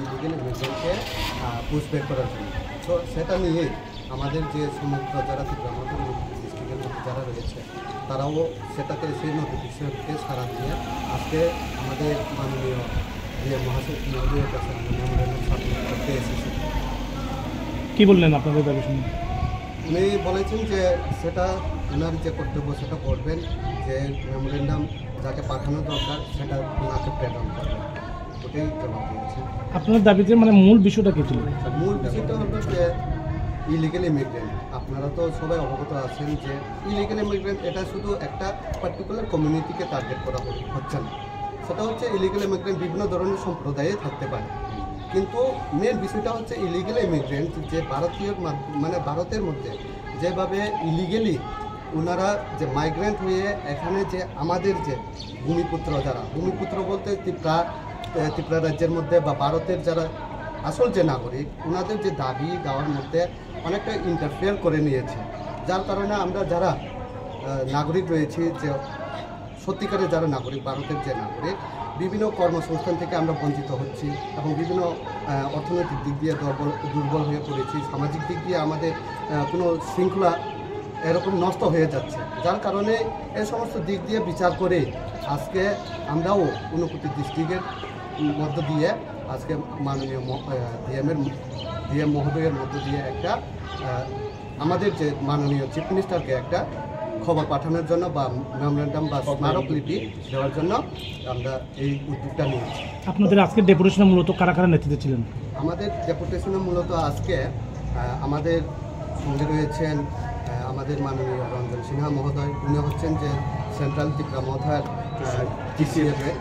Illegal ইমিগ্রেন্টকে pushback করার জন্য। তো সেটা নিয়ে আমাদের যে সমগ্র যারা ত্রিপুরামন্ডল ডিস্ট্রিক্টের মধ্যে যারা রয়েছে তারাও সেটাকে সেই নোটিফিকেশনকে সাড়া দিয়ে আজকে আমাদের মাননীয় যে মহাসচিব মহোদয়ের কাছে মেমোরেন্ডাম সাবমিট করতে এসেছে। কী বললেন আপনাদের দাবি শুনে? উনি বলেছেন যে সেটা ওনার যে কর্তব্য সেটা করবেন, যে মেমোরেন্ডাম যাকে পাঠানো দরকার সেটা ওনাকে প্রেরণ করবেন, ওটাই জবাব দিয়েছেন। আপনার দাবিতে মানে মূল বিষয়টা কী ছিল? মূল বিষয়টা হলো যে ইলিগেল ইমিগ্রেন্ট, আপনারা তো সবাই অবগত আছেন যে ইলিগেল ইমিগ্রেন্ট এটা শুধু একটা পার্টিকুলার কমিউনিটিকে টার্গেট করা হচ্ছে না, সেটা হচ্ছে ইলিগেল ইমিগ্রেন্ট বিভিন্ন ধরনের সম্প্রদায়ে থাকতে পারে। কিন্তু মেন বিষয়টা হচ্ছে ইলিগেল ইমিগ্রেন্ট যে ভারতের মধ্যে যেভাবে ইলিগেলি ওনারা যে মাইগ্রেন্ট হয়ে এখানে যে আমাদের যে ভূমিপুত্র বলতে ত্রিপুরা রাজ্যের মধ্যে বা ভারতের যারা আসল যে নাগরিক, ওনাদের যে দাবি দেওয়ার মধ্যে অনেকটা ইন্টারফেয়ার করে নিয়েছে, যার কারণে আমরা যারা নাগরিক রয়েছি, যে সত্যিকারের যারা নাগরিক, ভারতের যে নাগরিক, বিভিন্ন কর্মসংস্থান থেকে আমরা বঞ্চিত হচ্ছি এবং বিভিন্ন অর্থনৈতিক দিক দিয়ে দুর্বল হয়ে পড়েছি, সামাজিক দিক দিয়ে আমাদের কোনো শৃঙ্খলা এরকম নষ্ট হয়ে যাচ্ছে, যার কারণে এই সমস্ত দিক দিয়ে বিচার করে আজকে আমরাও ঊনকোটি ডিস্ট্রিক্টের মধ্য দিয়ে আজকে মাননীয় ডিএম মহোদয়ের মধ্য দিয়ে একটা আমাদের যে মাননীয় চিফ মিনিস্টারকে একটা খবর পাঠানোর জন্য বা মেমোরেন্ডাম বা স্মারকলিপি দেওয়ার জন্য আমরা এই উদ্যোগটা নিয়েছি। আপনাদের আজকে ডেপুটেশনে মূলত কারা কারা নেতৃত্বে ছিলেন? আমাদের ডেপুটেশনে মূলত আজকে আমাদের সঙ্গে রয়েছেন আমাদের মাননীয় রঞ্জন সিনহা মহোদয়, উনি হচ্ছেন যে সেন্ট্রাল ত্রিপুরা মহোদয়ের টিসিএফের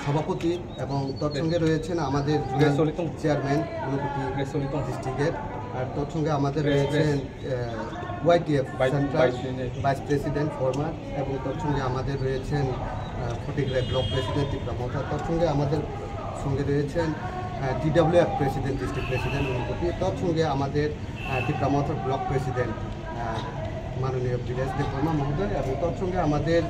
সভাপতি, এবং তোর সঙ্গে রয়েছেন আমাদের চেয়ারম্যান ঊনকোটি ডিস্ট্রিক্টের, আর তোর সঙ্গে আমাদের রয়েছেন YTF central vice president former, এবং তোর সঙ্গে আমাদের রয়েছেন ফটিকরাই ব্লক প্রেসিডেন্ট ত্রিপুরা মহোদয়, তোর সঙ্গে আমাদের সঙ্গে রয়েছেন DWF president district president Unakoti, তোর সঙ্গে আমাদের ত্রিপুরা মহোদয় ব্লক প্রেসিডেন্ট মাননীয় বীরেশ দেববর্মা মহোদয়, এবং তোর সঙ্গে আমাদের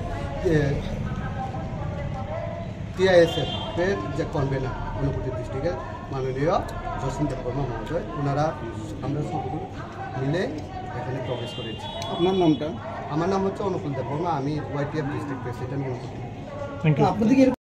TISF-এর যে কনভেনার ঊনকোটি ডিস্ট্রিক্টের মাননীয় জসিম দেববর্মা মহোদয়, ওনারা আমরা সকল মিলে এখানে প্রবেশ করেছি। আপনার নামটা? আমার নাম হচ্ছে অনুকূল দেববর্মা, আমি YTF district president Unakoti. Thank you.